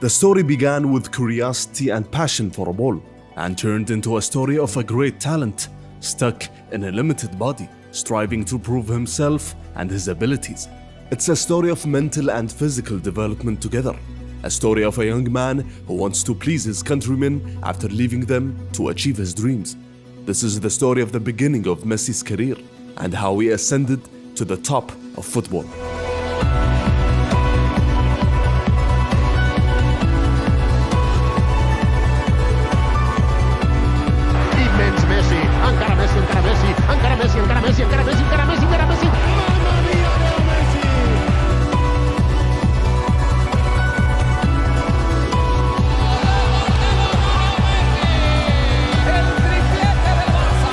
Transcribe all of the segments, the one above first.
The story began with curiosity and passion for a ball, and turned into a story of a great talent, stuck in a limited body, striving to prove himself and his abilities. It's a story of mental and physical development together. A story of a young man who wants to please his countrymen after leaving them to achieve his dreams. This is the story of the beginning of Messi's career and how he ascended to the top of football. Immens Messi, encara Messi, encara Messi, encara Messi, encara Messi, encara Messi, encara Messi, encara Messi. Mamma mia, Leo Messi! El triplete del Barça.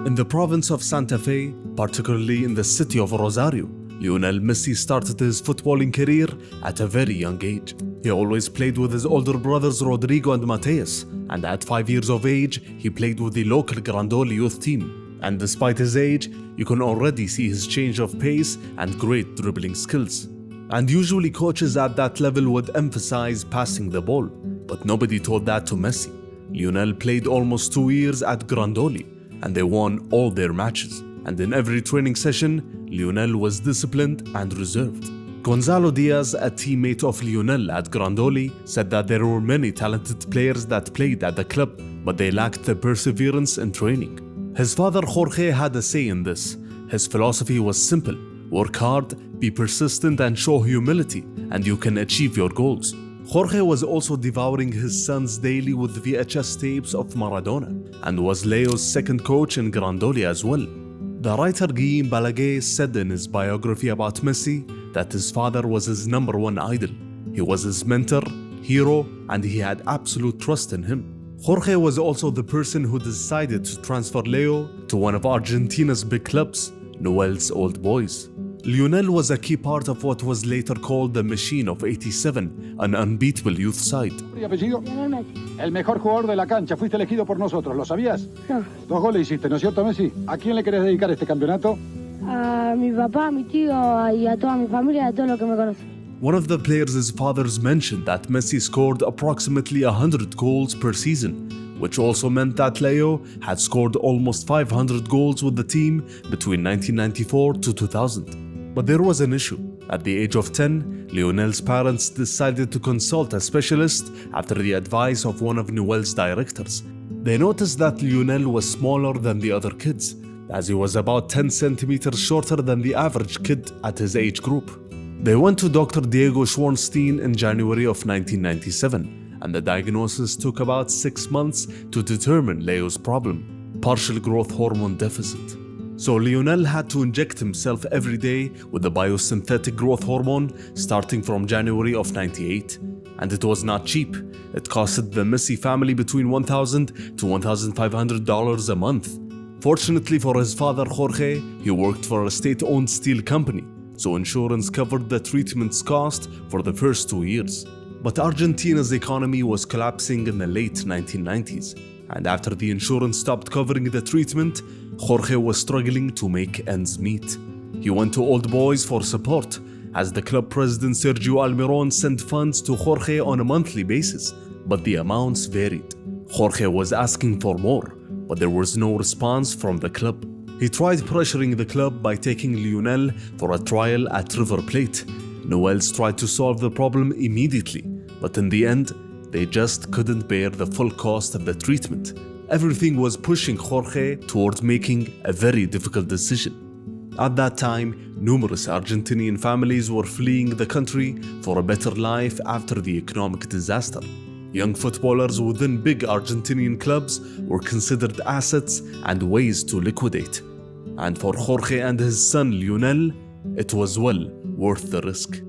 In the province of Santa Fe, particularly in the city of Rosario, Lionel Messi started his footballing career at a very young age. He always played with his older brothers Rodrigo and Mateus, and at 5 years of age, he played with the local Grandoli youth team. And despite his age, you can already see his change of pace and great dribbling skills. And usually coaches at that level would emphasize passing the ball, but nobody told that to Messi. Lionel played almost 2 years at Grandoli, and they won all their matches. And in every training session, Lionel was disciplined and reserved. Gonzalo Diaz, a teammate of Lionel at Grandoli, said that there were many talented players that played at the club, but they lacked the perseverance in training. His father Jorge had a say in this. His philosophy was simple: work hard, be persistent, and show humility, and you can achieve your goals. Jorge was also devouring his sons daily with VHS tapes of Maradona, and was Leo's second coach in Grandoli as well. The writer Guillaume Balaguer said in his biography about Messi that his father was his #1 idol. He was his mentor, hero, and he had absolute trust in him. Jorge was also the person who decided to transfer Leo to one of Argentina's big clubs, Newell's Old Boys. Lionel was a key part of what was later called the Machine of '87, an unbeatable youth side. ¿Apellido? Lionel Messi. El mejor jugador de la cancha, fuiste elegido por nosotros, ¿lo sabías? No. 2 goles hiciste, ¿no es cierto, Messi? ¿A quién le querés dedicar este campeonato? A mi papá, a mi tío y a toda mi familia, a todos los que me conocen. One of the players' fathers mentioned that Messi scored approximately 100 goals per season, which also meant that Leo had scored almost 500 goals with the team between 1994 to 2000. But there was an issue. At the age of 10, Lionel's parents decided to consult a specialist after the advice of one of Newell's directors. They noticed that Lionel was smaller than the other kids, as he was about 10 centimeters shorter than the average kid at his age group. They went to Dr. Diego Schwarnstein in January of 1997, and the diagnosis took about 6 months to determine Leo's problem: partial growth hormone deficit. So Lionel had to inject himself every day with the biosynthetic growth hormone starting from January of '98. And it was not cheap. It costed the Messi family between $1,000 to $1,500 a month. Fortunately for his father Jorge, he worked for a state-owned steel company, so insurance covered the treatment's cost for the first 2 years. But Argentina's economy was collapsing in the late 1990s, and after the insurance stopped covering the treatment, Jorge was struggling to make ends meet. He went to Old Boys for support, as the club president Sergio Almiron sent funds to Jorge on a monthly basis, but the amounts varied. Jorge was asking for more, but there was no response from the club. He tried pressuring the club by taking Lionel for a trial at River Plate. Newell's tried to solve the problem immediately, but in the end, they just couldn't bear the full cost of the treatment. Everything was pushing Jorge towards making a very difficult decision. At that time, numerous Argentinian families were fleeing the country for a better life after the economic disaster. Young footballers within big Argentinian clubs were considered assets and ways to liquidate. And for Jorge and his son Lionel, it was well worth the risk.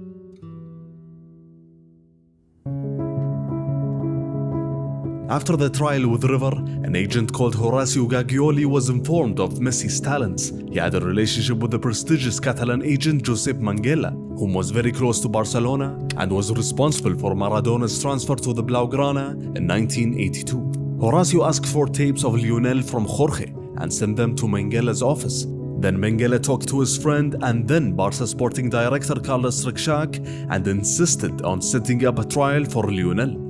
After the trial with River, an agent called Horacio Gagioli was informed of Messi's talents. He had a relationship with the prestigious Catalan agent Josep Manguela, whom was very close to Barcelona and was responsible for Maradona's transfer to the Blaugrana in 1982. Horacio asked for tapes of Lionel from Jorge and sent them to Menguela's office. Then Menguela talked to his friend and then Barca sporting director Carlos Rexach and insisted on setting up a trial for Lionel.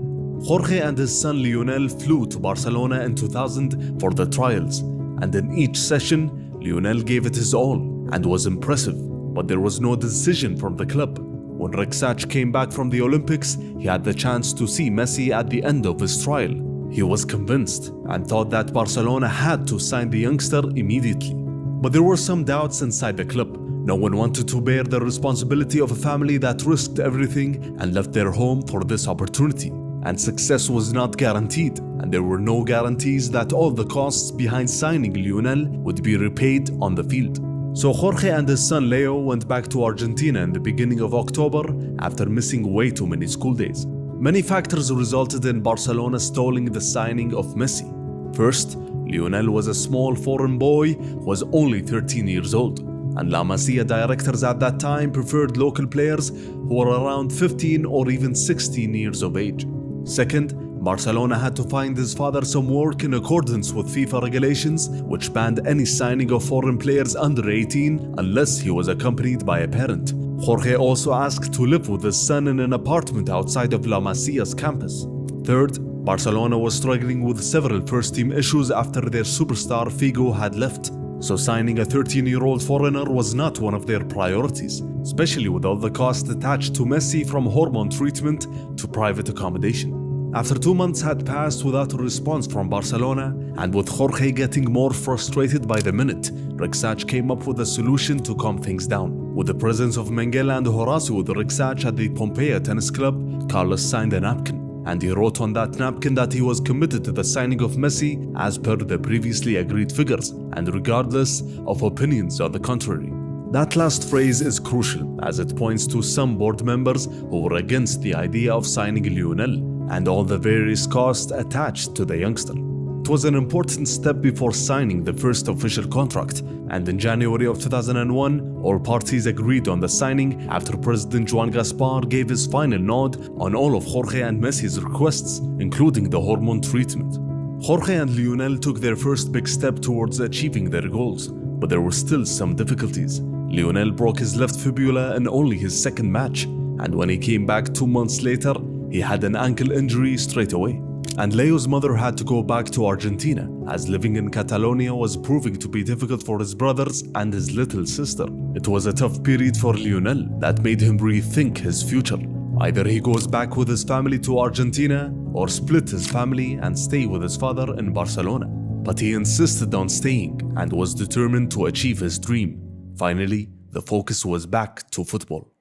Jorge and his son Lionel flew to Barcelona in 2000 for the trials, and in each session, Lionel gave it his all and was impressive, but there was no decision from the club. When Rexach came back from the Olympics, he had the chance to see Messi at the end of his trial. He was convinced and thought that Barcelona had to sign the youngster immediately. But there were some doubts inside the club. No one wanted to bear the responsibility of a family that risked everything and left their home for this opportunity. And success was not guaranteed, and there were no guarantees that all the costs behind signing Lionel would be repaid on the field. So Jorge and his son Leo went back to Argentina in the beginning of October after missing way too many school days. Many factors resulted in Barcelona stalling the signing of Messi. First, Lionel was a small foreign boy who was only 13 years old, and La Masia directors at that time preferred local players who were around 15 or even 16 years of age. Second, Barcelona had to find his father some work in accordance with FIFA regulations, which banned any signing of foreign players under 18 unless he was accompanied by a parent. Jorge also asked to live with his son in an apartment outside of La Masia's campus. Third, Barcelona was struggling with several first-team issues after their superstar Figo had left, so signing a 13-year-old foreigner was not one of their priorities, especially with all the costs attached to Messi from hormone treatment to private accommodation. After 2 months had passed without a response from Barcelona, and with Jorge getting more frustrated by the minute, Rexach came up with a solution to calm things down. With the presence of Menguela and Horacio with Rexach at the Pompeia Tennis Club, Carlos signed a napkin, and he wrote on that napkin that he was committed to the signing of Messi as per the previously agreed figures, and regardless of opinions on the contrary. That last phrase is crucial, as it points to some board members who were against the idea of signing Lionel and all the various costs attached to the youngster. It was an important step before signing the first official contract, and in January of 2001, all parties agreed on the signing after President Joan Gaspar gave his final nod on all of Jorge and Messi's requests, including the hormone treatment. Jorge and Lionel took their first big step towards achieving their goals, but there were still some difficulties. Lionel broke his left fibula in only his second match, and when he came back 2 months later, he had an ankle injury straight away. And Leo's mother had to go back to Argentina, as living in Catalonia was proving to be difficult for his brothers and his little sister. It was a tough period for Lionel that made him rethink his future. Either he goes back with his family to Argentina, or split his family and stay with his father in Barcelona. But he insisted on staying and was determined to achieve his dream. Finally, the focus was back to football.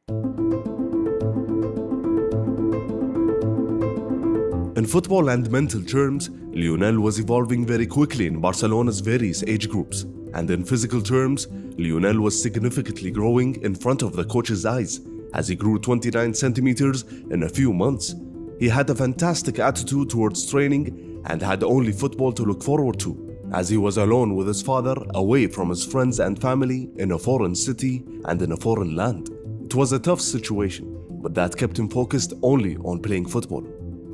In football and mental terms, Lionel was evolving very quickly in Barcelona's various age groups. And in physical terms, Lionel was significantly growing in front of the coach's eyes, as he grew 29 centimeters in a few months. He had a fantastic attitude towards training and had only football to look forward to, as he was alone with his father, away from his friends and family, in a foreign city and in a foreign land. It was a tough situation, but that kept him focused only on playing football.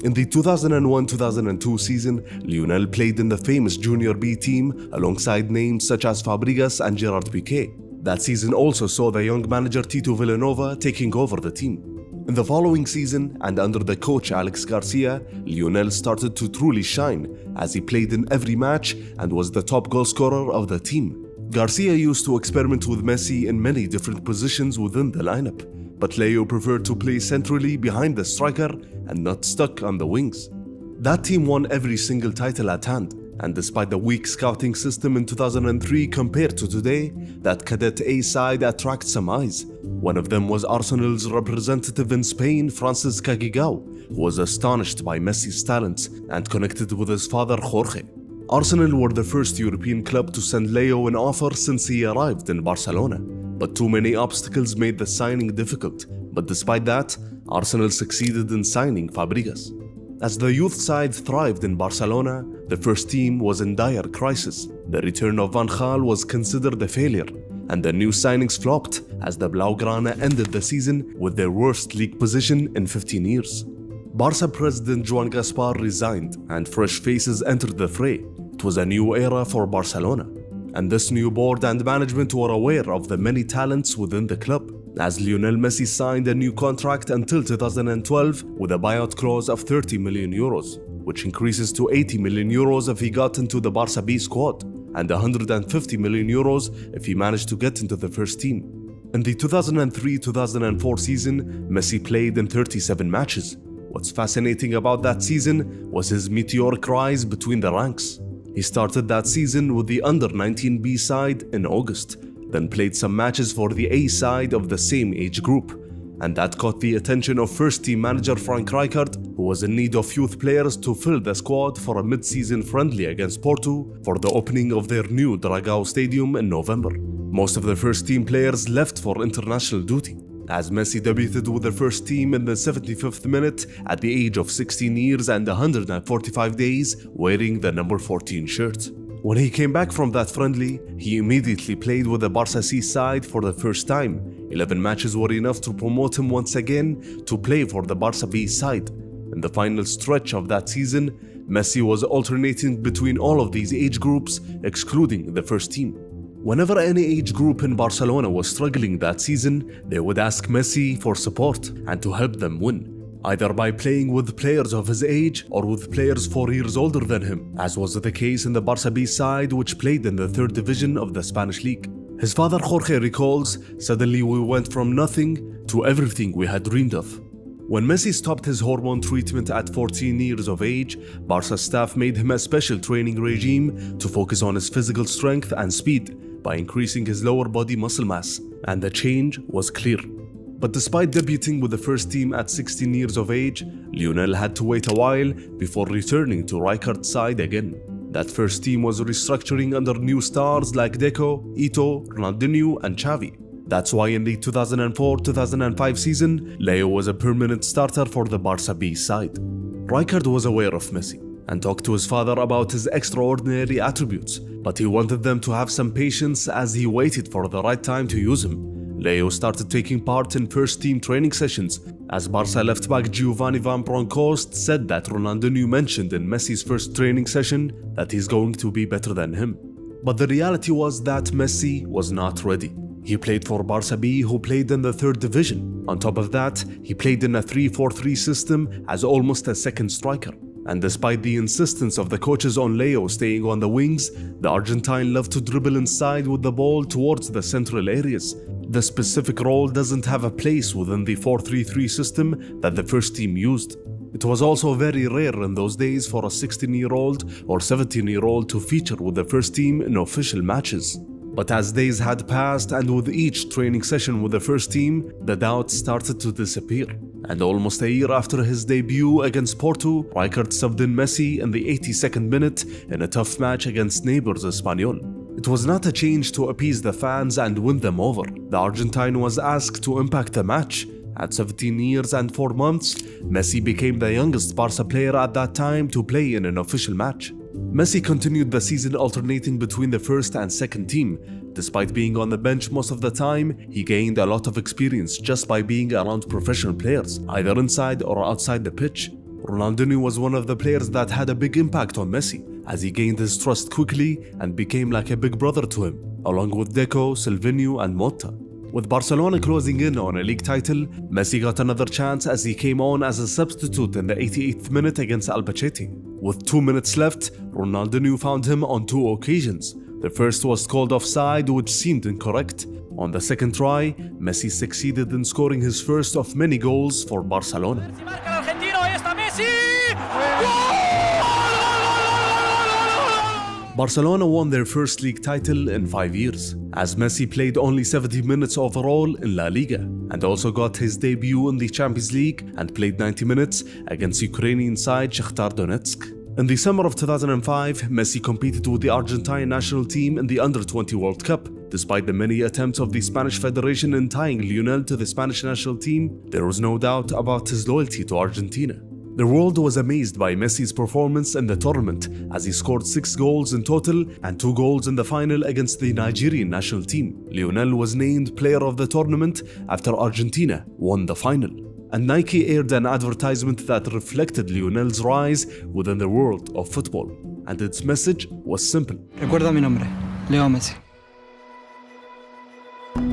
In the 2001-2002 season, Lionel played in the famous Junior B team alongside names such as Fabregas and Gerard Piqué. That season also saw the young manager Tito Vilanova taking over the team. In the following season, and under the coach Alex Garcia, Lionel started to truly shine, as he played in every match and was the top goal scorer of the team. Garcia used to experiment with Messi in many different positions within the lineup, but Leo preferred to play centrally behind the striker and not stuck on the wings. That team won every single title at hand, and despite the weak scouting system in 2003 compared to today, that Cadet A side attracted some eyes. One of them was Arsenal's representative in Spain, Francis Cagigao, who was astonished by Messi's talents and connected with his father Jorge. Arsenal were the first European club to send Leo an offer since he arrived in Barcelona, but too many obstacles made the signing difficult. But despite that, Arsenal succeeded in signing Fabregas. As the youth side thrived in Barcelona, the first team was in dire crisis. The return of Van Gaal was considered a failure, and the new signings flopped as the Blaugrana ended the season with their worst league position in 15 years. Barca president Joan Gaspar resigned and fresh faces entered the fray. It was a new era for Barcelona, and this new board and management were aware of the many talents within the club, as Lionel Messi signed a new contract until 2012 with a buyout clause of 30 million euros, which increases to 80 million euros if he got into the Barca B squad, and 150 million euros if he managed to get into the first team. In the 2003-2004 season, Messi played in 37 matches. What's fascinating about that season was his meteoric rise between the ranks. He started that season with the under-19 B side in August, then played some matches for the A side of the same age group, and that caught the attention of first-team manager Frank Rijkaard, who was in need of youth players to fill the squad for a mid-season friendly against Porto for the opening of their new Dragao Stadium in November. Most of the first-team players left for international duty, as Messi debuted with the first team in the 75th minute at the age of 16 years and 145 days, wearing the number 14 shirt. When he came back from that friendly, he immediately played with the Barca C side for the first time. 11 matches were enough to promote him once again to play for the Barca B side. In the final stretch of that season, Messi was alternating between all of these age groups, excluding the first team. Whenever any age group in Barcelona was struggling that season, they would ask Messi for support and to help them win, either by playing with players of his age or with players 4 years older than him, as was the case in the Barca B side, which played in the 3rd division of the Spanish league. His father Jorge recalls, "Suddenly we went from nothing to everything we had dreamed of." When Messi stopped his hormone treatment at 14 years of age, Barca staff made him a special training regime to focus on his physical strength and speed by increasing his lower body muscle mass, and the change was clear. But despite debuting with the first team at 16 years of age, Lionel had to wait a while before returning to Rijkaard's side again. That first team was restructuring under new stars like Deco, Ito, Ronaldinho and Xavi. That's why in the 2004-2005 season, Leo was a permanent starter for the Barca B side. Rijkaard was aware of Messi and talked to his father about his extraordinary attributes, but he wanted them to have some patience as he waited for the right time to use him. Leo started taking part in first-team training sessions, as Barca left-back Giovanni Van Bronckhorst said that Ronaldinho mentioned in Messi's first training session that he's going to be better than him. But the reality was that Messi was not ready. He played for Barca B, who played in the 3rd division. On top of that, he played in a 3-4-3 system as almost a second striker. And despite the insistence of the coaches on Leo staying on the wings, the Argentine loved to dribble inside with the ball towards the central areas. The specific role doesn't have a place within the 4-3-3 system that the first team used. It was also very rare in those days for a 16-year-old or 17-year-old to feature with the first team in official matches. But as days had passed and with each training session with the first team, the doubts started to disappear. And almost a year after his debut against Porto, Rijkaard subbed in Messi in the 82nd minute in a tough match against neighbours Espanyol. It was not a change to appease the fans and win them over. The Argentine was asked to impact the match. At 17 years and 4 months, Messi became the youngest Barca player at that time to play in an official match. Messi continued the season alternating between the first and second team. Despite being on the bench most of the time, he gained a lot of experience just by being around professional players, either inside or outside the pitch. Ronaldinho was one of the players that had a big impact on Messi, as he gained his trust quickly and became like a big brother to him, along with Deco, Silvinho and Motta. With Barcelona closing in on a league title, Messi got another chance as he came on as a substitute in the 88th minute against Albacete. With 2 minutes left, Ronaldinho found him on 2 occasions. The first was called offside, which seemed incorrect. On the second try, Messi succeeded in scoring his first of many goals for Barcelona. Barcelona won their first league title in 5 years, as Messi played only 70 minutes overall in La Liga, and also got his debut in the Champions League and played 90 minutes against Ukrainian side Shakhtar Donetsk. In the summer of 2005, Messi competed with the Argentine national team in the Under-20 World Cup. Despite the many attempts of the Spanish Federation in tying Lionel to the Spanish national team, there was no doubt about his loyalty to Argentina. The world was amazed by Messi's performance in the tournament as he scored 6 goals in total and 2 goals in the final against the Nigerian national team. Lionel was named player of the tournament after Argentina won the final. And Nike aired an advertisement that reflected Lionel's rise within the world of football. And its message was simple. Recuerda mi nombre, Leo Messi.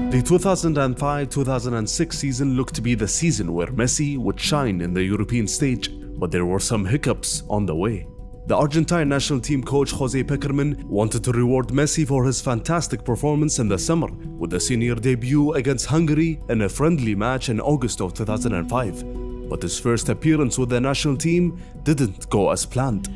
The 2005-2006 season looked to be the season where Messi would shine in the European stage, but there were some hiccups on the way. The Argentine national team coach Jose Pekerman wanted to reward Messi for his fantastic performance in the summer with the senior debut against Hungary in a friendly match in August of 2005. But his first appearance with the national team didn't go as planned.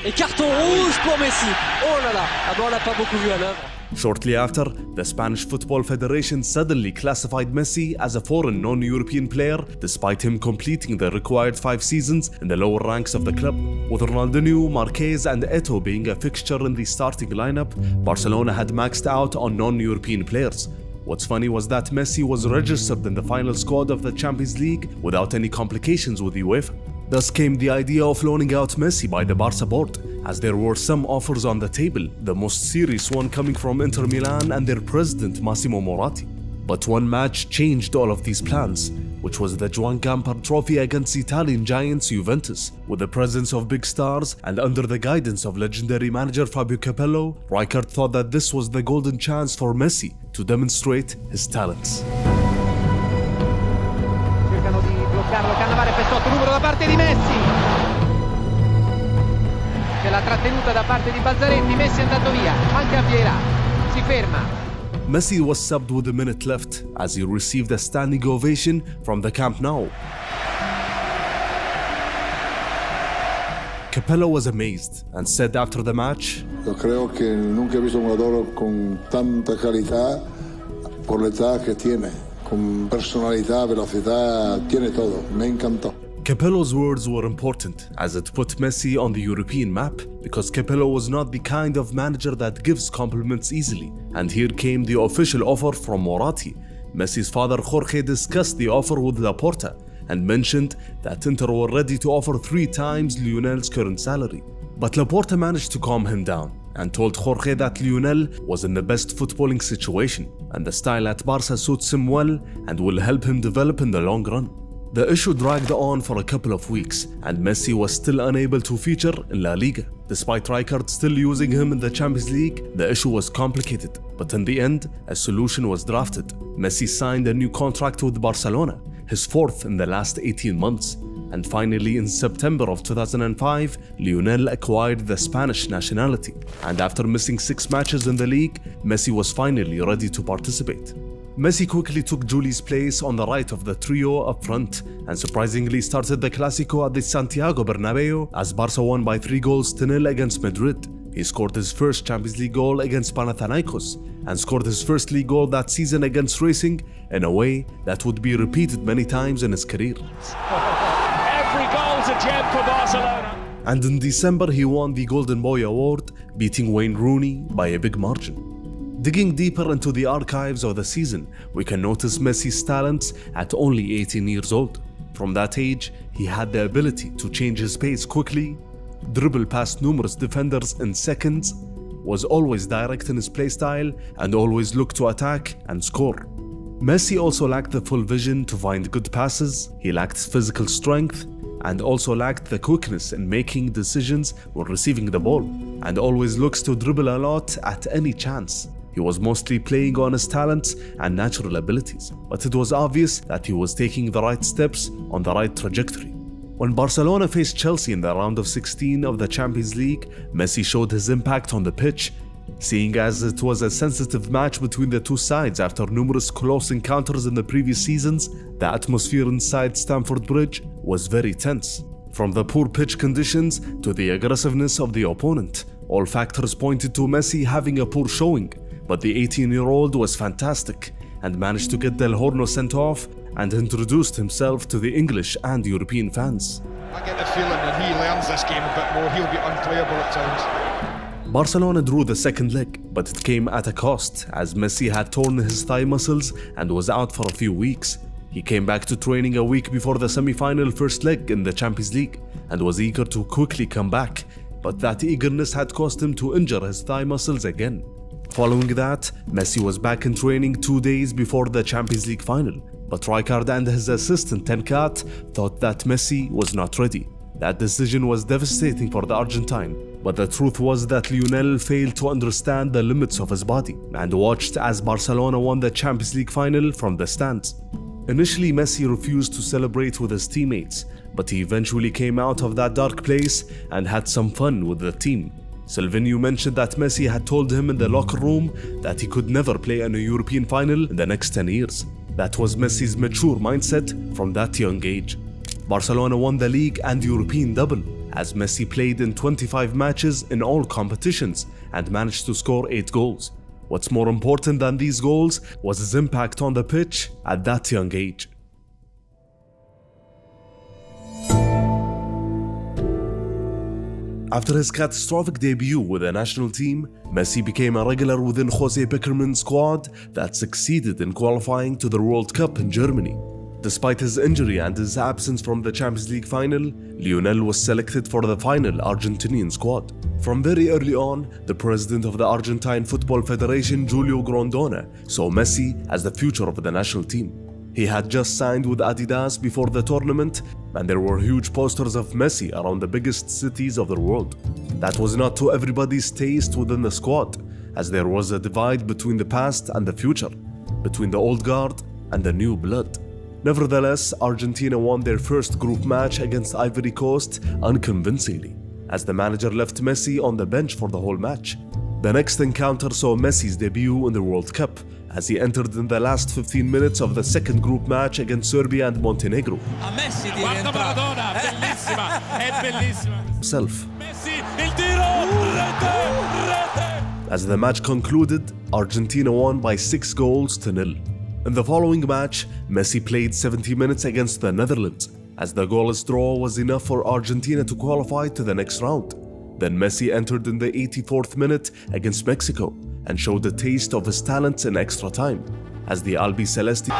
Et carton rouge pour Messi. Oh là là, ah bon, on l'a pas beaucoup vu à l'œuvre. Shortly after, the Spanish Football Federation suddenly classified Messi as a foreign non-European player despite him completing the required 5 seasons in the lower ranks of the club. With Ronaldinho, Marquez and Eto'o being a fixture in the starting lineup, Barcelona had maxed out on non-European players. What's funny was that Messi was registered in the final squad of the Champions League without any complications with UEFA. Thus came the idea of loaning out Messi by the Barca board, as there were some offers on the table, the most serious one coming from Inter Milan and their president Massimo Moratti. But one match changed all of these plans, which was the Joan Gamper Trophy against Italian giants Juventus. With the presence of big stars and under the guidance of legendary manager Fabio Capello, Rijkaard thought that this was the golden chance for Messi to demonstrate his talents. Cercano di bloccarlo, Cannavaro per sotto, numero da parte di Messi. C'è la trattenuta da parte di Balzaretti, Messi è andato via, manca Vieira, si ferma. Messi was subbed with a minute left as he received a standing ovation from the Camp Nou. Capello was amazed and said after the match, Yo creo que nunca he visto un jugador con tanta calidad por la edad que tiene, con personalidad, velocidad, tiene todo. Me encantó. Capello's words were important as it put Messi on the European map because Capello was not the kind of manager that gives compliments easily. And here came the official offer from Moratti. Messi's father Jorge discussed the offer with Laporta and mentioned that Inter were ready to offer 3 times Lionel's current salary. But Laporta managed to calm him down and told Jorge that Lionel was in the best footballing situation and the style at Barca suits him well and will help him develop in the long run. The issue dragged on for a couple of weeks and Messi was still unable to feature in La Liga. Despite Rijkaard still using him in the Champions League, the issue was complicated, but in the end, a solution was drafted. Messi signed a new contract with Barcelona, his 4th in the last 18 months. And finally, in September of 2005, Lionel acquired the Spanish nationality. And after missing 6 matches in the league, Messi was finally ready to participate. Messi quickly took Juli's place on the right of the trio up front and surprisingly started the Clásico at the Santiago Bernabeu as Barca won by 3-0 against Madrid. He scored his first Champions League goal against Panathinaikos and scored his first league goal that season against Racing in a way that would be repeated many times in his career. Every goal's a gem for Barcelona. And in December he won the Golden Boy Award, beating Wayne Rooney by a big margin. Digging deeper into the archives of the season, we can notice Messi's talents at only 18 years old. From that age, he had the ability to change his pace quickly, dribble past numerous defenders in seconds, was always direct in his playstyle, and always looked to attack and score. Messi also lacked the full vision to find good passes, he lacked physical strength, and also lacked the quickness in making decisions when receiving the ball, and always looks to dribble a lot at any chance. He was mostly playing on his talents and natural abilities, but it was obvious that he was taking the right steps on the right trajectory. When Barcelona faced Chelsea in the round of 16 of the Champions League, Messi showed his impact on the pitch, seeing as it was a sensitive match between the 2 sides after numerous close encounters in the previous seasons. The atmosphere inside Stamford Bridge was very tense. From the poor pitch conditions to the aggressiveness of the opponent, all factors pointed to Messi having a poor showing. But the 18-year-old was fantastic and managed to get Del Horno sent off and introduced himself to the English and European fans. I get the feeling that he learns this game a bit more, he'll be unplayable at times. Barcelona drew the second leg, but it came at a cost as Messi had torn his thigh muscles and was out for a few weeks. He came back to training a week before the semi-final first leg in the Champions League, and was eager to quickly come back, but that eagerness had caused him to injure his thigh muscles again. Following that, Messi was back in training 2 days before the Champions League final, but Rijkaard and his assistant Tenkat thought that Messi was not ready. That decision was devastating for the Argentine, but the truth was that Lionel failed to understand the limits of his body and watched as Barcelona won the Champions League final from the stands. Initially, Messi refused to celebrate with his teammates, but he eventually came out of that dark place and had some fun with the team. Silvinho mentioned that Messi had told him in the locker room that he could never play in a European final in the next 10 years. That was Messi's mature mindset from that young age. Barcelona won the league and European double, as Messi played in 25 matches in all competitions and managed to score 8 goals. What's more important than these goals was his impact on the pitch at that young age. After his catastrophic debut with the national team, Messi became a regular within Jose Pekerman's squad that succeeded in qualifying to the World Cup in Germany. Despite his injury and his absence from the Champions League final, Lionel was selected for the final Argentinian squad. From very early on, the president of the Argentine Football Federation, Julio Grondona, saw Messi as the future of the national team. He had just signed with Adidas before the tournament, and there were huge posters of Messi around the biggest cities of the world. That was not to everybody's taste within the squad, as there was a divide between the past and the future, between the old guard and the new blood. Nevertheless, Argentina won their first group match against Ivory Coast unconvincingly, as the manager left Messi on the bench for the whole match. The next encounter saw Messi's debut in the World Cup, as he entered in the last 15 minutes of the second group match against Serbia and Montenegro. Messi Maradona, bellissima, è bellissima. Messi, il tiro, rete. As the match concluded, Argentina won by 6 goals to 0. In the following match, Messi played 70 minutes against the Netherlands, as the goalless draw was enough for Argentina to qualify to the next round. Then Messi entered in the 84th minute against Mexico and showed a taste of his talents in extra time, as the Albiceleste.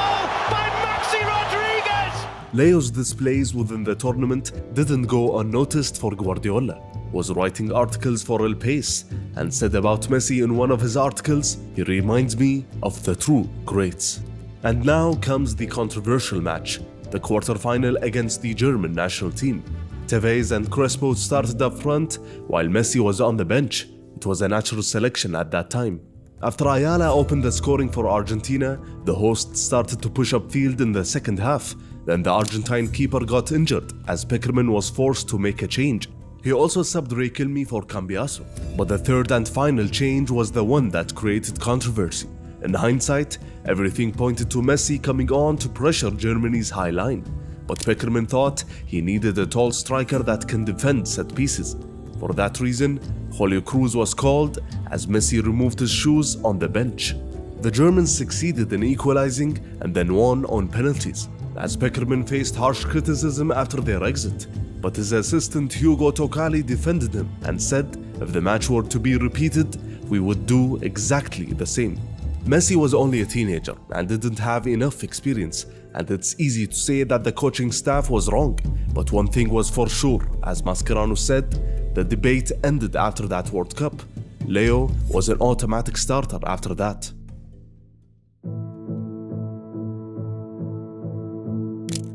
Leo's displays within the tournament didn't go unnoticed for Guardiola, who was writing articles for El País and said about Messi in one of his articles, "He reminds me of the true greats." And now comes the controversial match, the quarter-final against the German national team. Tevez and Crespo started up front while Messi was on the bench. It was a natural selection at that time. After Ayala opened the scoring for Argentina, the hosts started to push upfield in the second half. Then the Argentine keeper got injured as Pekerman was forced to make a change. He also subbed Riquelme for Cambiaso. But the third and final change was the one that created controversy. In hindsight, everything pointed to Messi coming on to pressure Germany's high line. But Pekerman thought he needed a tall striker that can defend set pieces. For that reason, Julio Cruz was called as Messi removed his shoes on the bench. The Germans succeeded in equalizing and then won on penalties, as Pekerman faced harsh criticism after their exit. But his assistant Hugo Tocali defended him and said if the match were to be repeated, we would do exactly the same. Messi was only a teenager and didn't have enough experience, and it's easy to say that the coaching staff was wrong. But one thing was for sure, as Mascherano said, the debate ended after that World Cup. Leo was an automatic starter after that.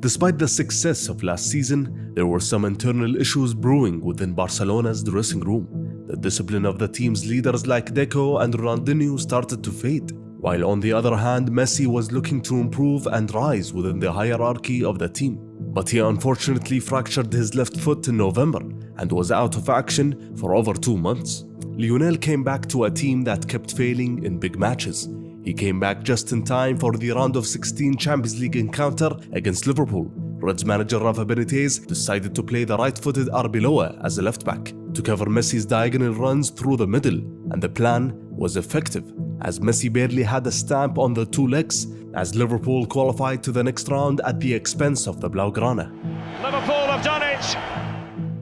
Despite the success of last season, there were some internal issues brewing within Barcelona's dressing room. The discipline of the team's leaders like Deco and Ronaldinho started to fade, while on the other hand, Messi was looking to improve and rise within the hierarchy of the team. But he unfortunately fractured his left foot in November and was out of action for over 2 months. Lionel came back to a team that kept failing in big matches. He came back just in time for the round of 16 Champions League encounter against Liverpool. Reds manager Rafa Benitez decided to play the right-footed Arbeloa as a left-back to cover Messi's diagonal runs through the middle, and the plan was effective, as Messi barely had a stamp on the 2 legs, as Liverpool qualified to the next round at the expense of the Blaugrana. Liverpool have done it!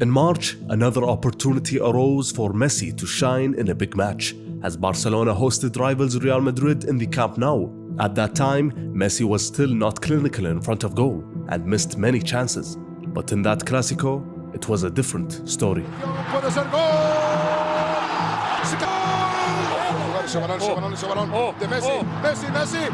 In March, another opportunity arose for Messi to shine in a big match, as Barcelona hosted rivals Real Madrid in the Camp Nou. At that time, Messi was still not clinical in front of goal and missed many chances. But in that Clásico, it was a different story. Puede ser gol. Ese balón de Messi. Messi.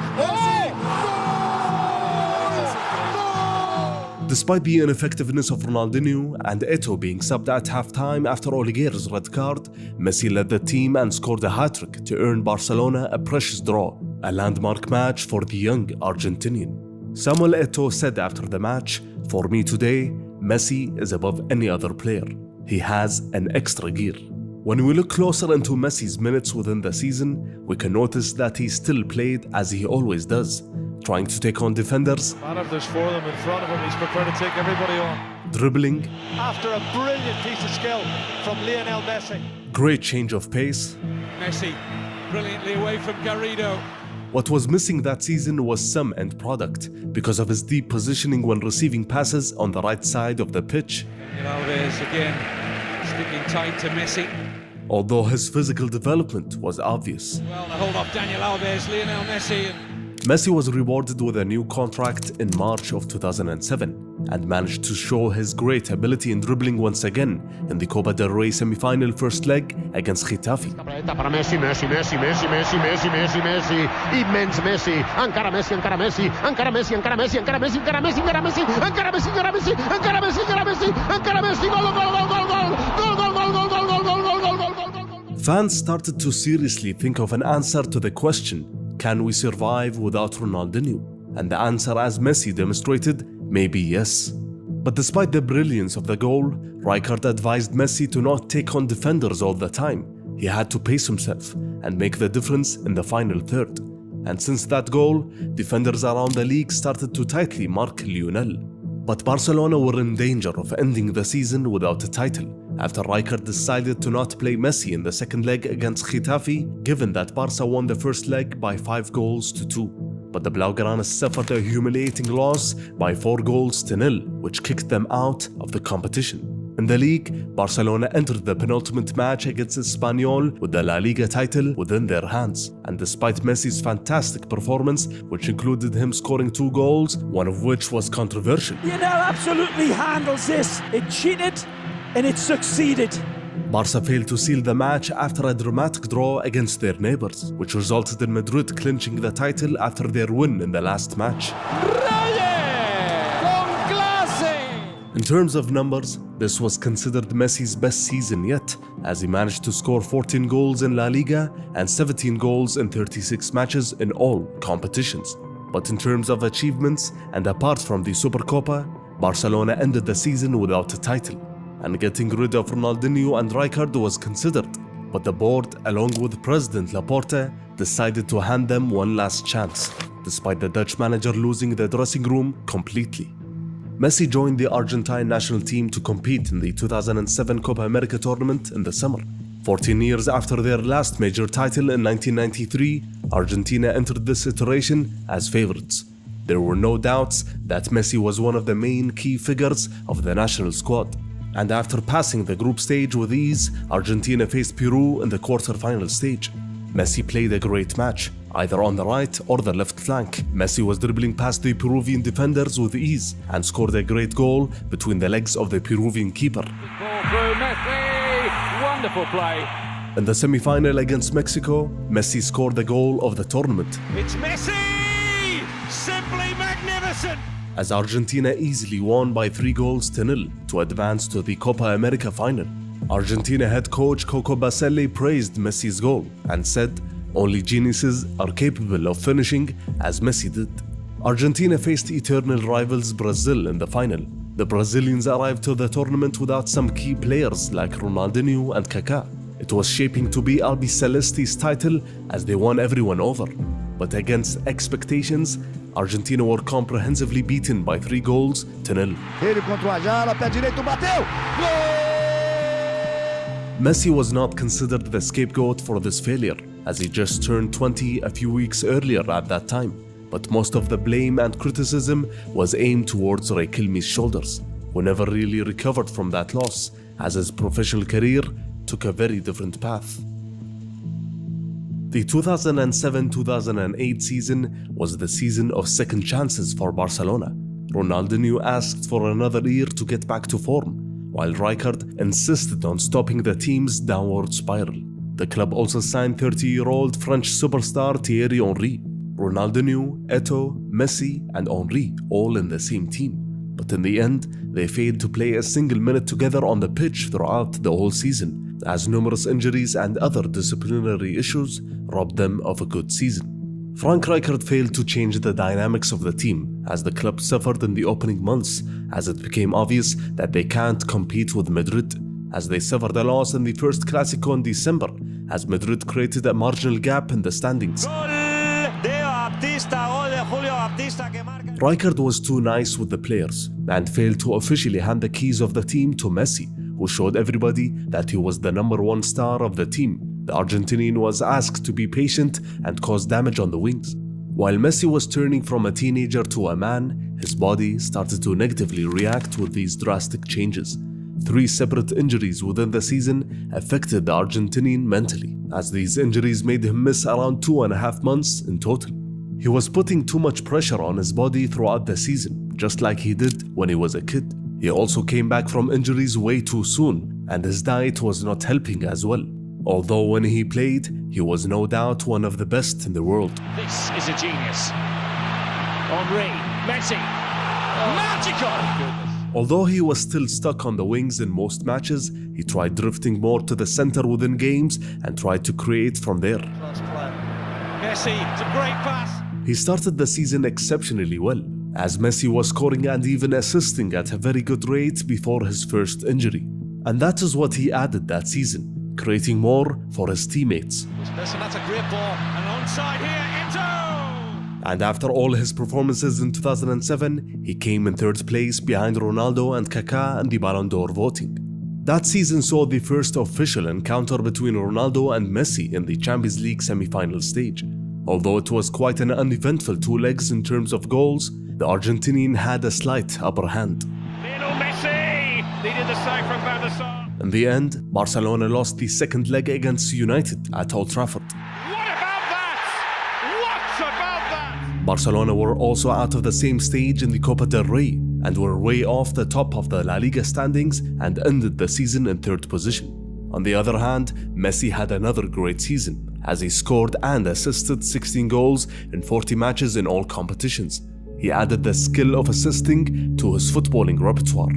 Despite the ineffectiveness of Ronaldinho and Eto'o being subbed at halftime after Oliveira's red card, Messi led the team and scored a hat-trick to earn Barcelona a precious draw, a landmark match for the young Argentinian. Samuel Eto'o said after the match, "For me today, Messi is above any other player. He has an extra gear." When we look closer into Messi's minutes within the season, we can notice that he still played as he always does, trying to take on defenders, There's four of them in front of him. He's prepared to take everybody on. dribbling, After a brilliant piece of skill from Lionel Messi. great change of pace. Messi brilliantly away from Garrido. What was missing that season was some end product because of his deep positioning when receiving passes on the right side of the pitch. Alves again sticking tight to Messi. Although his physical development was obvious. Well, the hold off Daniel Alves, Lionel Messi. Messi was rewarded with a new contract in March of 2007 and managed to show his great ability in dribbling once again in the Copa del Rey semi-final first leg against Getafe. Para Messi. Immens Messi. Encara Messi. Gol. Fans started to seriously think of an answer to the question, can we survive without Ronaldinho? And the answer, as Messi demonstrated, may be yes. But despite the brilliance of the goal, Rijkaard advised Messi to not take on defenders all the time. He had to pace himself and make the difference in the final third. And since that goal, defenders around the league started to tightly mark Lionel. But Barcelona were in danger of ending the season without a title after Rijkaard decided to not play Messi in the second leg against Getafe, given that Barca won the first leg by 5-2. But the Blaugranas suffered a humiliating loss by 4-0, which kicked them out of the competition. In the league, Barcelona entered the penultimate match against Espanyol with the La Liga title within their hands. And despite Messi's fantastic performance, which included him scoring 2 goals, one of which was controversial, Lionel absolutely handles this. It cheated and it succeeded. Barca failed to seal the match after a dramatic draw against their neighbors, which resulted in Madrid clinching the title after their win in the last match. In terms of numbers, this was considered Messi's best season yet, as he managed to score 14 goals in La Liga and 17 goals in 36 matches in all competitions. But in terms of achievements, and apart from the Supercopa, Barcelona ended the season without a title, and getting rid of Ronaldinho and Rijkaard was considered. But the board, along with President Laporta, decided to hand them one last chance, despite the Dutch manager losing the dressing room completely. Messi joined the Argentine national team to compete in the 2007 Copa America tournament in the summer. 14 years after their last major title in 1993, Argentina entered this iteration as favorites. There were no doubts that Messi was one of the main key figures of the national squad. And after passing the group stage with ease, Argentina faced Peru in the quarter-final stage. Messi played a great match, either on the right or the left flank. Messi was dribbling past the Peruvian defenders with ease and scored a great goal between the legs of the Peruvian keeper. Ball through Messi. Wonderful play. In the semi-final against Mexico, Messi scored the goal of the tournament. It's Messi! Simply magnificent! As Argentina easily won by 3-0 to advance to the Copa America final. Argentina head coach Coco Basile praised Messi's goal and said, "Only geniuses are capable of finishing as Messi did." Argentina faced eternal rivals Brazil in the final. The Brazilians arrived to the tournament without some key players like Ronaldinho and Kaká. It was shaping to be Albiceleste's title as they won everyone over. But against expectations, Argentina were comprehensively beaten by 3-0. Ele contra o Ayala, pé direito, bateu! Gol! Messi was not considered the scapegoat for this failure, as he just turned 20 a few weeks earlier at that time. But most of the blame and criticism was aimed towards Riquelme's shoulders, who never really recovered from that loss, as his professional career took a very different path. The 2007-2008 season was the season of second chances for Barcelona. Ronaldinho asked for another year to get back to form, while Rijkaard insisted on stopping the team's downward spiral. The club also signed 30-year-old French superstar Thierry Henry. Ronaldinho, Eto'o, Messi, and Henry all in the same team. But in the end, they failed to play a single minute together on the pitch throughout the whole season, as numerous injuries and other disciplinary issues robbed them of a good season. Frank Rijkaard failed to change the dynamics of the team, as the club suffered in the opening months, as it became obvious that they can't compete with Madrid, as they suffered a loss in the first Clásico in December, as Madrid created a marginal gap in the standings. Rijkaard was too nice with the players and failed to officially hand the keys of the team to Messi, who showed everybody that he was the #1 star of the team. The Argentinian was asked to be patient and cause damage on the wings. While Messi was turning from a teenager to a man, his body started to negatively react with these drastic changes. 3 separate injuries within the season affected the Argentinian mentally, as these injuries made him miss around 2.5 months in total. He was putting too much pressure on his body throughout the season, just like he did when he was a kid. He also came back from injuries way too soon, and his diet was not helping as well. Although when he played, he was no doubt one of the best in the world. This is a genius. Henry, Messi, magical! Although he was still stuck on the wings in most matches, he tried drifting more to the center within games and tried to create from there. Messi, it's a great pass. He started the season exceptionally well, as Messi was scoring and even assisting at a very good rate before his first injury. And that is what he added that season, creating more for his teammates. Listen, that's a great ball. And onside here, Eto'o! And after all his performances in 2007, he came in 3rd place behind Ronaldo and Kaká in the Ballon d'Or voting. That season saw the first official encounter between Ronaldo and Messi in the Champions League semi-final stage. Although it was quite an uneventful 2 legs in terms of goals, the Argentinian had a slight upper hand. Lionel Messi needed the save from Van der Sar. In the end, Barcelona lost the 2nd leg against United at Old Trafford. What about that? What about that? Barcelona were also out of the same stage in the Copa del Rey and were way off the top of the La Liga standings and ended the season in 3rd position. On the other hand, Messi had another great season, as he scored and assisted 16 goals in 40 matches in all competitions. He added the skill of assisting to his footballing repertoire.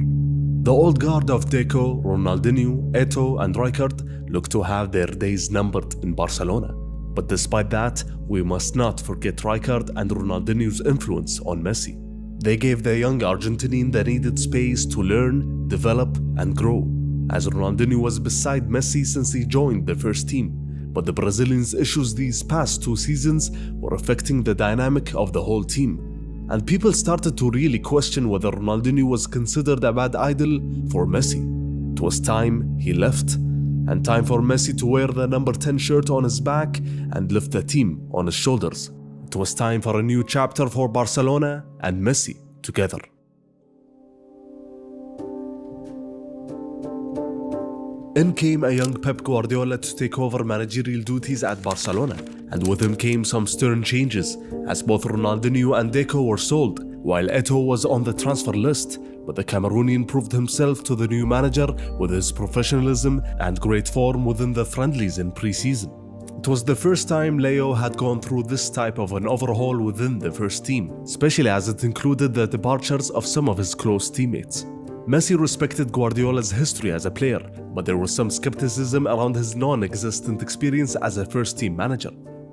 The old guard of Deco, Ronaldinho, Eto'o, and Rijkaard look to have their days numbered in Barcelona. But despite that, we must not forget Rijkaard and Ronaldinho's influence on Messi. They gave the young Argentinian the needed space to learn, develop, and grow, as Ronaldinho was beside Messi since he joined the first team. But the Brazilians' issues these past 2 seasons were affecting the dynamic of the whole team. And people started to really question whether Ronaldinho was considered a bad idol for Messi. It was time he left, and time for Messi to wear the number 10 shirt on his back and lift the team on his shoulders. It was time for a new chapter for Barcelona and Messi together. In came a young Pep Guardiola to take over managerial duties at Barcelona, and with him came some stern changes, as both Ronaldinho and Deco were sold, while Eto'o was on the transfer list, but the Cameroonian proved himself to the new manager with his professionalism and great form within the friendlies in pre-season. It was the first time Leo had gone through this type of an overhaul within the first team, especially as it included the departures of some of his close teammates. Messi respected Guardiola's history as a player, but there was some skepticism around his non-existent experience as a first-team manager.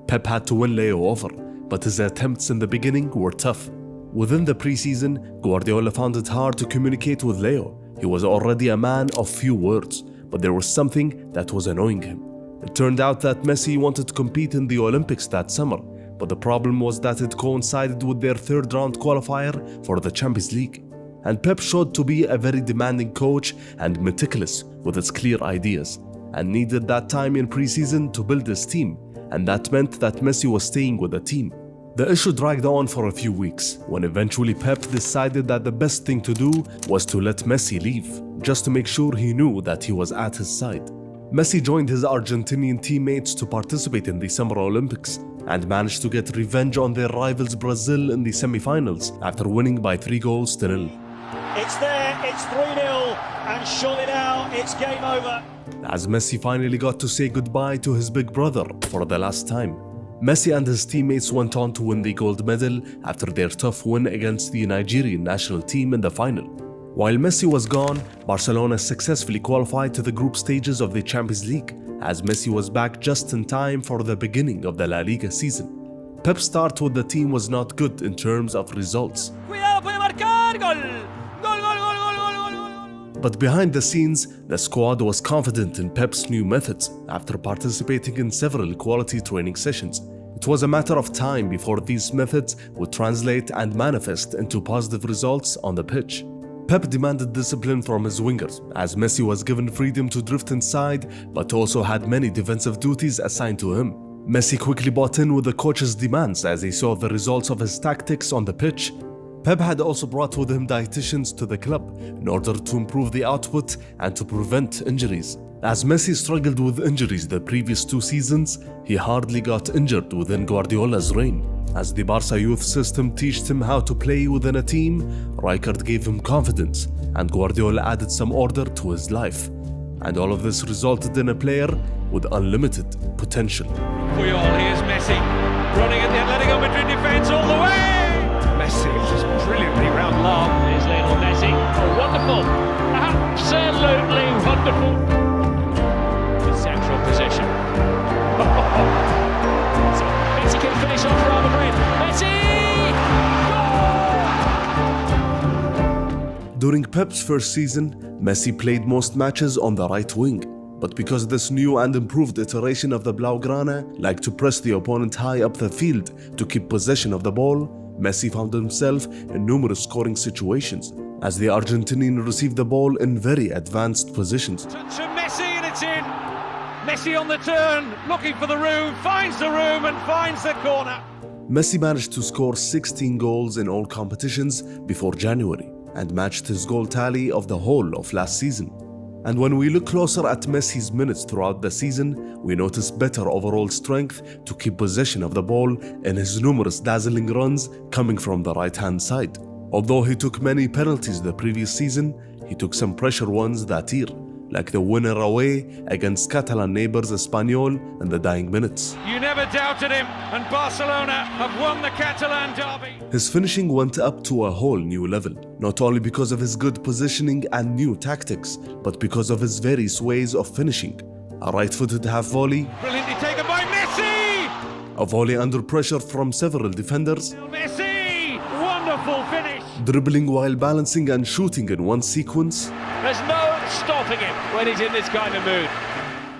Pep had to win Leo over, but his attempts in the beginning were tough. Within the preseason, Guardiola found it hard to communicate with Leo. He was already a man of few words, but there was something that was annoying him. It turned out that Messi wanted to compete in the Olympics that summer, but the problem was that it coincided with their 3rd-round qualifier for the Champions League. And Pep showed to be a very demanding coach and meticulous with his clear ideas, and needed that time in preseason to build his team, and that meant that Messi was staying with the team. The issue dragged on for a few weeks, when eventually Pep decided that the best thing to do was to let Messi leave, just to make sure he knew that he was at his side. Messi joined his Argentinian teammates to participate in the Summer Olympics, and managed to get revenge on their rivals Brazil in the semi-finals after winning by 3 goals to 0. It's there, it's 3-0. and surely now it's game over. As Messi finally got to say goodbye to his big brother for the last time. Messi and his teammates went on to win the gold medal after their tough win against the Nigerian national team in the final. While Messi was gone, Barcelona successfully qualified to the group stages of the Champions League, as Messi was back just in time for the beginning of the La Liga season. Pep's start with the team was not good in terms of results. But behind the scenes, the squad was confident in Pep's new methods after participating in several quality training sessions. It was a matter of time before these methods would translate and manifest into positive results on the pitch. Pep demanded discipline from his wingers, as Messi was given freedom to drift inside but also had many defensive duties assigned to him. Messi quickly bought in with the coach's demands as he saw the results of his tactics on the pitch. Pep had also brought with him dietitians to the club in order to improve the output and to prevent injuries. As Messi struggled with injuries the previous 2 seasons, he hardly got injured within Guardiola's reign. As the Barca youth system taught him how to play within a team, Rijkaard gave him confidence and Guardiola added some order to his life. And all of this resulted in a player with unlimited potential. Puyol, here's Messi, running at the Atletico Madrid defence all the way! Messi just brilliantly round love. There's Lionel Messi. Oh, wonderful. Absolutely wonderful. The central position. So Messi can finish off Real Madrid. Messi! Goal! During Pep's first season, Messi played most matches on the right wing. But because this new and improved iteration of the Blaugrana liked to press the opponent high up the field to keep possession of the ball, Messi found himself in numerous scoring situations, as the Argentinian received the ball in very advanced positions. To Messi and it's in. Messi on the turn, looking for the room, finds the room and finds the corner. Messi managed to score 16 goals in all competitions before January and matched his goal tally of the whole of last season. And when we look closer at Messi's minutes throughout the season, we notice better overall strength to keep possession of the ball in his numerous dazzling runs coming from the right-hand side. Although he took many penalties the previous season, he took some pressure ones that year, like the winner away against Catalan neighbours Espanyol in the dying minutes. You never doubted him, and Barcelona have won the Catalan derby. His finishing went up to a whole new level, not only because of his good positioning and new tactics, but because of his various ways of finishing. A right-footed half volley, Brilliantly taken by Messi! a volley under pressure from several defenders, Messi! Wonderful finish! dribbling while balancing and shooting in one sequence. There's no stopping him when he's in this kind of mood.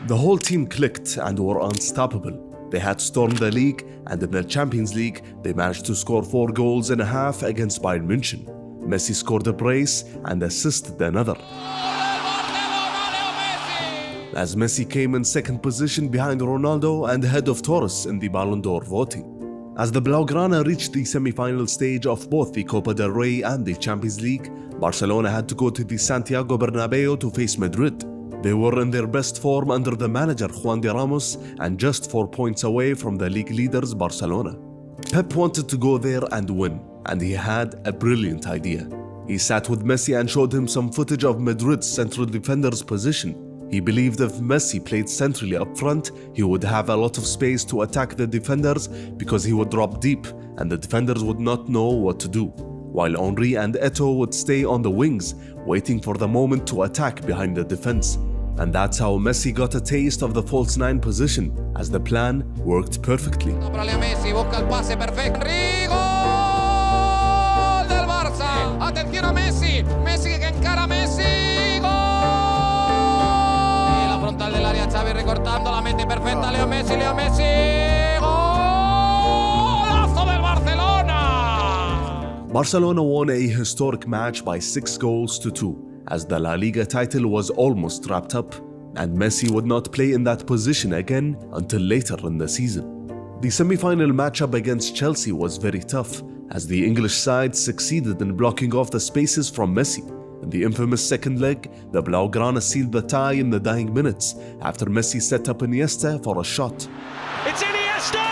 The whole team clicked and were unstoppable. They had stormed the league, and in the Champions League, they managed to score 4 goals and a half against Bayern München. Messi scored a brace and assisted another, as Messi came in second position behind Ronaldo and ahead of Torres in the Ballon d'Or voting. As the Blaugrana reached the semi-final stage of both the Copa del Rey and the Champions League, Barcelona had to go to the Santiago Bernabeu to face Madrid. They were in their best form under the manager Juan de Ramos and just 4 points away from the league leaders Barcelona. Pep wanted to go there and win, and he had a brilliant idea. He sat with Messi and showed him some footage of Madrid's central defender's position. He believed if Messi played centrally up front, he would have a lot of space to attack the defenders because he would drop deep and the defenders would not know what to do, while Henry and Eto'o would stay on the wings, waiting for the moment to attack behind the defense. And that's how Messi got a taste of the false 9 position, as the plan worked perfectly. Messi busca el pase perfecto. Gol del Barça. Atención a Messi. Messi que encara Messi. Gol. Y la frontal del área, Xavi recortando, la mete perfecta. Leo Messi, Leo Messi. Golazo del Barcelona. Barcelona won a historic match by 6 goals to 2. As the La Liga title was almost wrapped up, and Messi would not play in that position again until later in the season. The semi-final matchup against Chelsea was very tough, as the English side succeeded in blocking off the spaces from Messi. In the infamous second leg, the Blaugrana sealed the tie in the dying minutes after Messi set up Iniesta for a shot. It's Iniesta!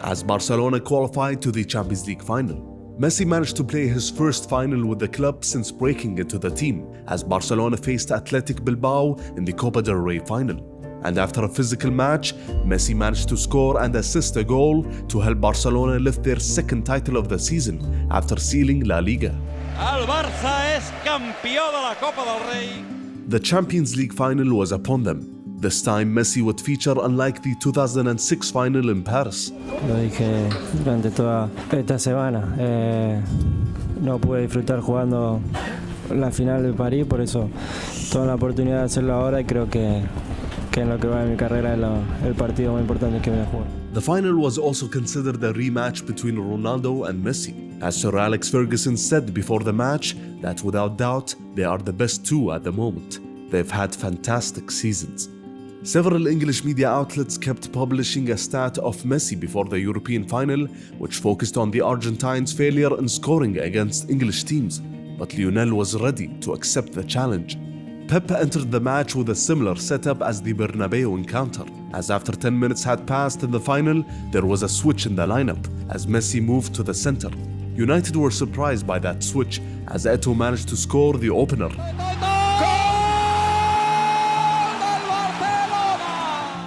As Barcelona qualified to the Champions League final, Messi managed to play his first final with the club since breaking into the team, as Barcelona faced Athletic Bilbao in the Copa del Rey final. And after a physical match, Messi managed to score and assist a goal to help Barcelona lift their second title of the season after sealing La Liga. El Barça es campió de la Copa del Rey. The Champions League final was upon them. This time, Messi would feature unlike the 2006 final in Paris. Lo dije durante toda esta semana. No pude disfrutar jugando la final de París, por eso tuve la oportunidad de hacerlo ahora y creo que en lo que va de mi carrera es el partido más importante que voy a jugar. The final was also considered a rematch between Ronaldo and Messi, as Sir Alex Ferguson said before the match that without doubt they are the best two at the moment. They've had fantastic seasons. Several English media outlets kept publishing a stat of Messi before the European final, which focused on the Argentines' failure in scoring against English teams, but Lionel was ready to accept the challenge. Pep entered the match with a similar setup as the Bernabeu encounter, as after 10 minutes had passed in the final, there was a switch in the lineup as Messi moved to the center. United were surprised by that switch as Eto'o managed to score the opener.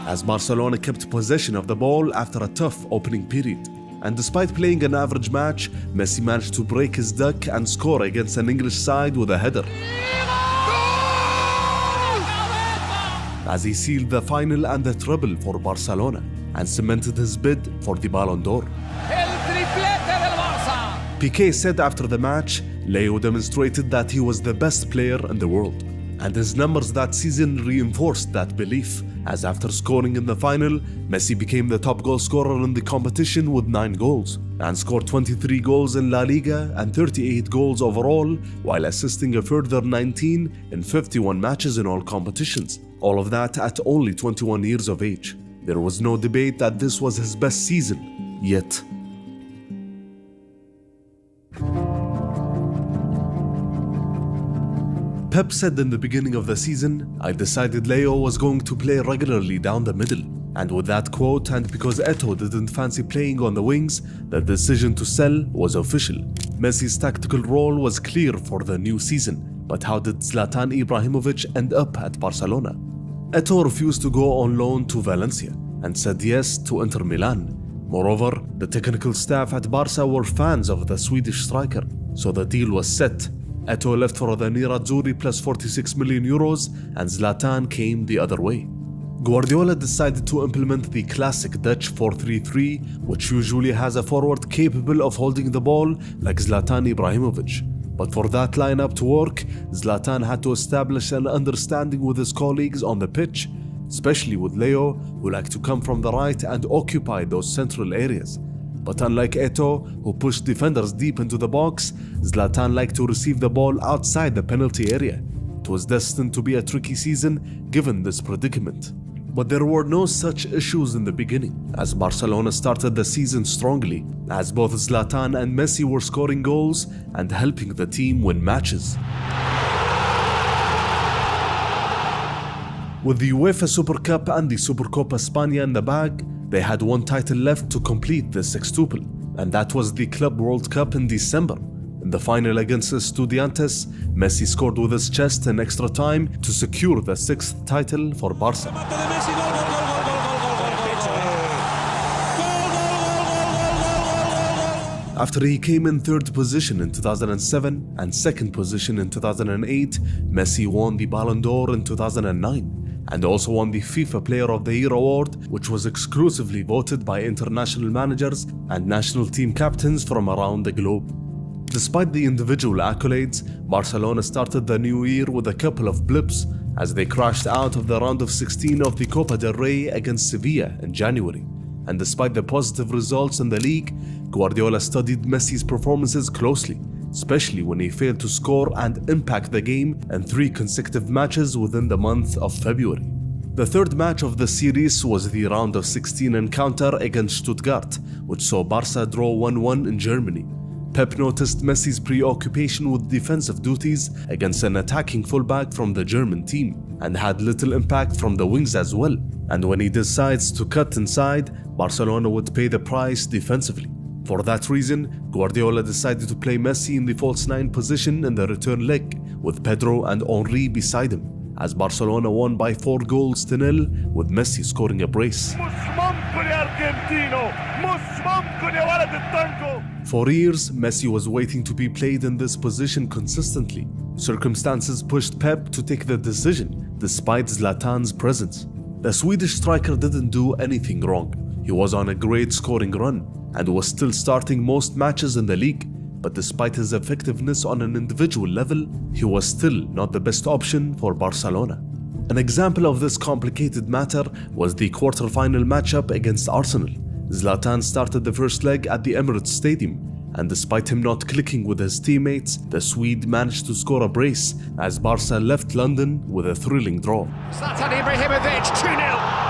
As Barcelona kept possession of the ball after a tough opening period. And despite playing an average match, Messi managed to break his duck and score against an English side with a header, as he sealed the final and the treble for Barcelona and cemented his bid for the Ballon d'Or. Piqué said after the match, Leo demonstrated that he was the best player in the world, and his numbers that season reinforced that belief, as after scoring in the final, Messi became the top goal scorer in the competition with 9 goals and scored 23 goals in La Liga and 38 goals overall, while assisting a further 19 in 51 matches in all competitions. All of that at only 21 years of age. There was no debate that this was his best season yet. Pep said in the beginning of the season, "I decided Leo was going to play regularly down the middle." And with that quote, and because Eto'o didn't fancy playing on the wings, the decision to sell was official. Messi's tactical role was clear for the new season, but how did Zlatan Ibrahimovic end up at Barcelona? Eto'o refused to go on loan to Valencia and said yes to Inter Milan. Moreover, the technical staff at Barca were fans of the Swedish striker, so the deal was set. Eto'o left for the Nerazzurri plus 46 million euros, and Zlatan came the other way. Guardiola decided to implement the classic Dutch 4-3-3, which usually has a forward capable of holding the ball like Zlatan Ibrahimovic. But for that lineup to work, Zlatan had to establish an understanding with his colleagues on the pitch, especially with Leo, who liked to come from the right and occupy those central areas. But unlike Eto'o, who pushed defenders deep into the box, Zlatan liked to receive the ball outside the penalty area. It was destined to be a tricky season given this predicament. But there were no such issues in the beginning, as Barcelona started the season strongly, as both Zlatan and Messi were scoring goals and helping the team win matches. With the UEFA Super Cup and the Supercopa España in the bag, they had one title left to complete the sextuple, and that was the Club World Cup in December. In the final against Estudiantes, Messi scored with his chest in extra time to secure the 6th title for Barca. After he came in 3rd position in 2007 and 2nd position in 2008, Messi won the Ballon d'Or in 2009. And also won the FIFA Player of the Year award, which was exclusively voted by international managers and national team captains from around the globe. Despite the individual accolades, Barcelona started the new year with a couple of blips as they crashed out of the round of 16 of the Copa del Rey against Sevilla in January. And despite the positive results in the league, Guardiola studied Messi's performances closely, especially when he failed to score and impact the game in 3 consecutive matches within the month of February. The 3rd match of the series was the round of 16 encounter against Stuttgart, which saw Barca draw 1-1 in Germany. Pep noticed Messi's preoccupation with defensive duties against an attacking fullback from the German team, and had little impact from the wings as well. And when he decides to cut inside, Barcelona would pay the price defensively. For that reason, Guardiola decided to play Messi in the false nine position in the return leg, with Pedro and Henry beside him, as Barcelona won by 4-0 with Messi scoring a brace. For years, Messi was waiting to be played in this position consistently. Circumstances pushed Pep to take the decision, despite Zlatan's presence. The Swedish striker didn't do anything wrong. He was on a great scoring run and was still starting most matches in the league, but despite his effectiveness on an individual level, he was still not the best option for Barcelona. An example of this complicated matter was the quarter-final matchup against Arsenal. Zlatan started the first leg at the Emirates Stadium, and despite him not clicking with his teammates, the Swede managed to score a brace as Barca left London with a thrilling draw. Zlatan Ibrahimovic, 2-0.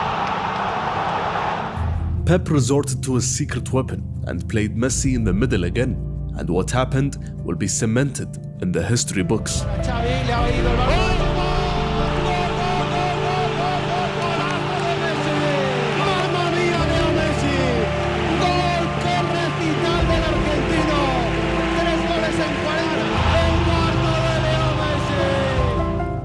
Pep resorted to his secret weapon and played Messi in the middle again, and what happened will be cemented in the history books.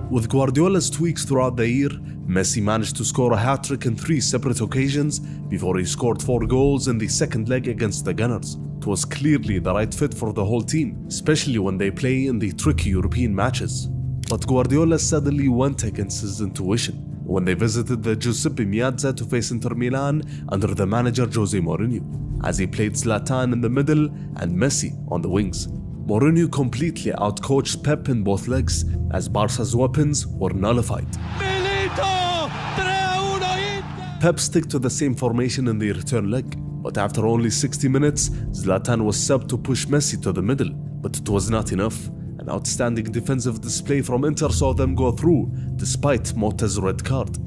With Guardiola's tweaks throughout the year, Messi managed to score a hat-trick in 3 separate occasions before he scored 4 goals in the second leg against the Gunners. It was clearly the right fit for the whole team, especially when they play in the tricky European matches. But Guardiola suddenly went against his intuition when they visited the Giuseppe Meazza to face Inter Milan under the manager Jose Mourinho, as he played Zlatan in the middle and Messi on the wings. Mourinho completely outcoached Pep in both legs, as Barca's weapons were nullified. Pep stuck to the same formation in the return leg, but after only 60 minutes, Zlatan was subbed to push Messi to the middle, but it was not enough. An outstanding defensive display from Inter saw them go through, despite Motta's red card.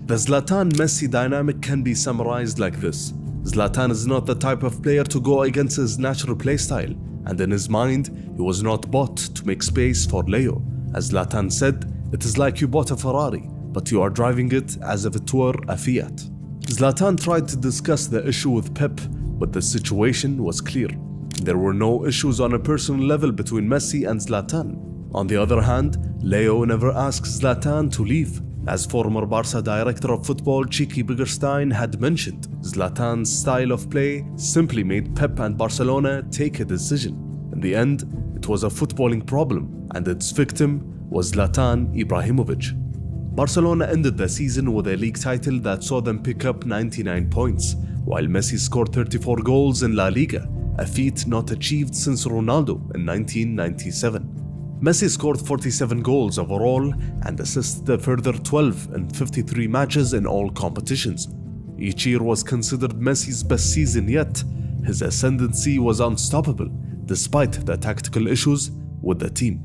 The Zlatan-Messi dynamic can be summarized like this. Zlatan is not the type of player to go against his natural playstyle, and in his mind, he was not bought to make space for Leo. As Zlatan said, "It is like you bought a Ferrari, but you are driving it as if it were a Fiat." Zlatan tried to discuss the issue with Pep, but the situation was clear. There were no issues on a personal level between Messi and Zlatan. On the other hand, Leo never asked Zlatan to leave. As former Barca director of football Chiqui Biggerstein had mentioned, Zlatan's style of play simply made Pep and Barcelona take a decision. In the end, it was a footballing problem, and its victim was Zlatan Ibrahimovic. Barcelona ended the season with a league title that saw them pick up 99 points, while Messi scored 34 goals in La Liga, a feat not achieved since Ronaldo in 1997. Messi scored 47 goals overall and assisted a further 12 in 53 matches in all competitions. Each year was considered Messi's best season yet. His ascendancy was unstoppable, despite the tactical issues with the team.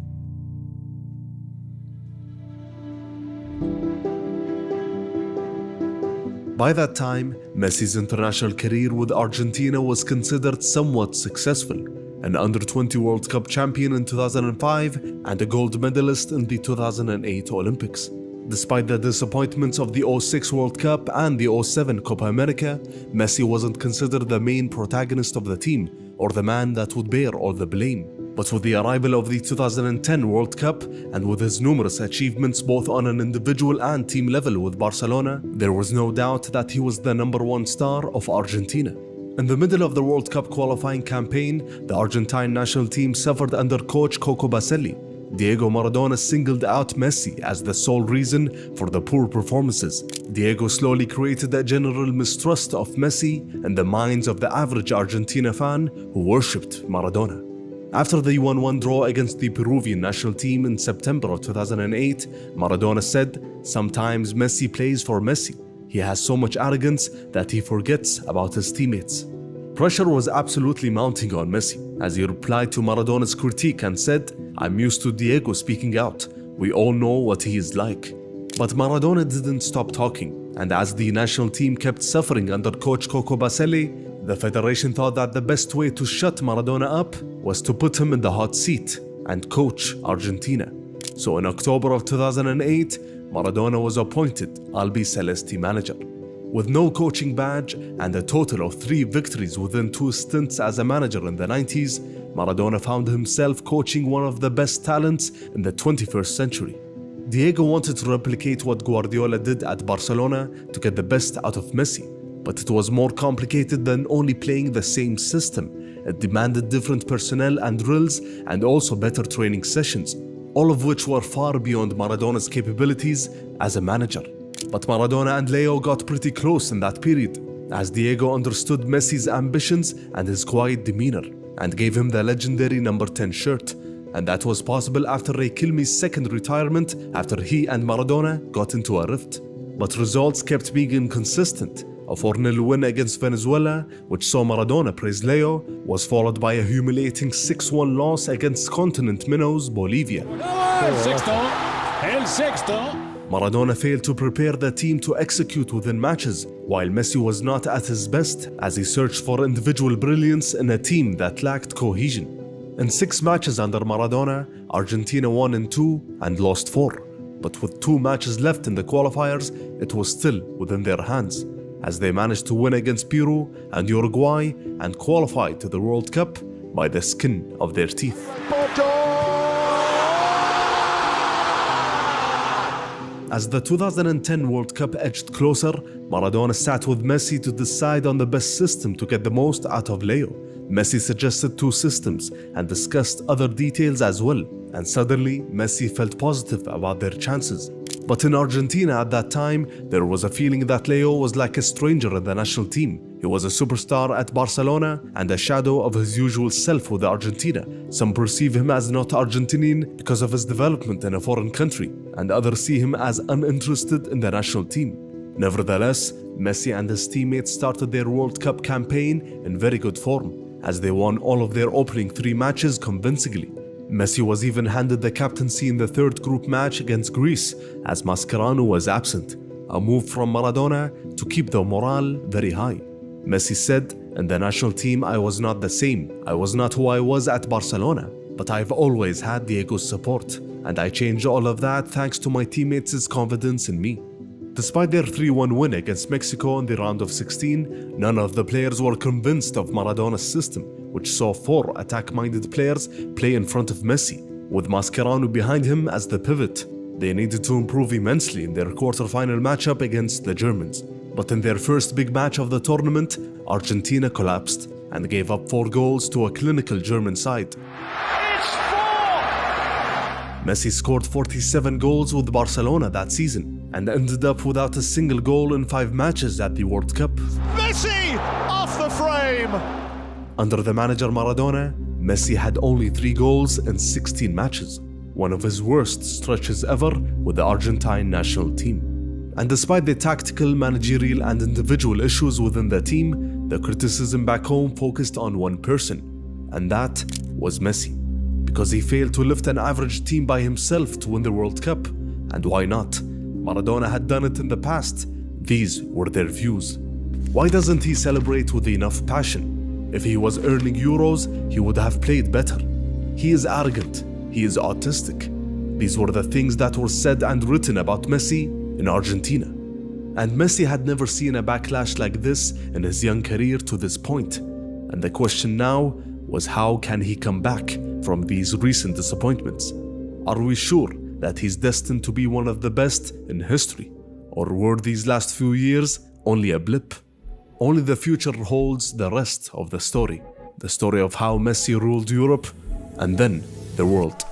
By that time, Messi's international career with Argentina was considered somewhat successful. An Under-20 World Cup champion in 2005 and a gold medalist in the 2008 Olympics. Despite the disappointments of the 2006 World Cup and the 2007 Copa America, Messi wasn't considered the main protagonist of the team or the man that would bear all the blame. But with the arrival of the 2010 World Cup and with his numerous achievements both on an individual and team level with Barcelona, there was no doubt that he was the #1 star of Argentina. In the middle of the World Cup qualifying campaign, the Argentine national team suffered under coach Coco Basile. Diego Maradona singled out Messi as the sole reason for the poor performances. Diego slowly created a general mistrust of Messi in the minds of the average Argentina fan who worshipped Maradona. After the 1-1 draw against the Peruvian national team in September of 2008, Maradona said, "Sometimes Messi plays for Messi. He has so much arrogance that he forgets about his teammates." Pressure was absolutely mounting on Messi as he replied to Maradona's critique and said, "I'm used to Diego speaking out. We all know what he is like." But Maradona didn't stop talking, and as the national team kept suffering under coach Coco Basile, the federation thought that the best way to shut Maradona up was to put him in the hot seat and coach Argentina. So in October of 2008, Maradona was appointed Albiceleste manager. With no coaching badge and a total of 3 victories within 2 stints as a manager in the 90s, Maradona found himself coaching one of the best talents in the 21st century. Diego wanted to replicate what Guardiola did at Barcelona to get the best out of Messi, but it was more complicated than only playing the same system. It demanded different personnel and drills and also better training sessions, all of which were far beyond Maradona's capabilities as a manager. But Maradona and Leo got pretty close in that period, as Diego understood Messi's ambitions and his quiet demeanor, and gave him the legendary number 10 shirt. And that was possible after Riquelme's second retirement, after he and Maradona got into a rift. But results kept being inconsistent. A 4-0 win against Venezuela, which saw Maradona praise Leo, was followed by a humiliating 6-1 loss against continent minnows Bolivia. El sexto. Maradona failed to prepare the team to execute within matches, while Messi was not at his best as he searched for individual brilliance in a team that lacked cohesion. In 6 matches under Maradona, Argentina won in 2 and lost 4. But with 2 matches left in the qualifiers, it was still within their hands, as they managed to win against Peru and Uruguay and qualify to the World Cup by the skin of their teeth. As the 2010 World Cup edged closer, Maradona sat with Messi to decide on the best system to get the most out of Leo. Messi suggested 2 systems and discussed other details as well, and suddenly Messi felt positive about their chances. But in Argentina at that time, there was a feeling that Leo was like a stranger in the national team. He was a superstar at Barcelona and a shadow of his usual self with Argentina. Some perceive him as not Argentinian because of his development in a foreign country, and others see him as uninterested in the national team. Nevertheless, Messi and his teammates started their World Cup campaign in very good form, as they won all of their opening 3 matches convincingly. Messi was even handed the captaincy in the 3rd group match against Greece, as Mascherano was absent, a move from Maradona to keep the morale very high. Messi said, "In the national team I was not the same. I was not who I was at Barcelona, but I've always had Diego's support, and I changed all of that thanks to my teammates' confidence in me." Despite their 3-1 win against Mexico in the round of 16, none of the players were convinced of Maradona's system, which saw 4 attack-minded players play in front of Messi, with Mascherano behind him as the pivot. They needed to improve immensely in their quarter-final matchup against the Germans. But in their first big match of the tournament, Argentina collapsed and gave up 4 goals to a clinical German side. Messi scored 47 goals with Barcelona that season and ended up without a single goal in 5 matches at the World Cup. Messi off the frame! Under the manager Maradona, Messi had only 3 goals in 16 matches, one of his worst stretches ever with the Argentine national team. And despite the tactical, managerial and individual issues within the team, the criticism back home focused on one person, and that was Messi. Because he failed to lift an average team by himself to win the World Cup. And why not? Maradona had done it in the past. These were their views. Why doesn't he celebrate with enough passion? If he was earning euros, he would have played better. He is arrogant. He is autistic. These were the things that were said and written about Messi in Argentina. And Messi had never seen a backlash like this in his young career to this point. And the question now was, how can he come back from these recent disappointments? Are we sure that he's destined to be one of the best in history? Or were these last few years only a blip? Only the future holds the rest of the story of how Messi ruled Europe and then the world.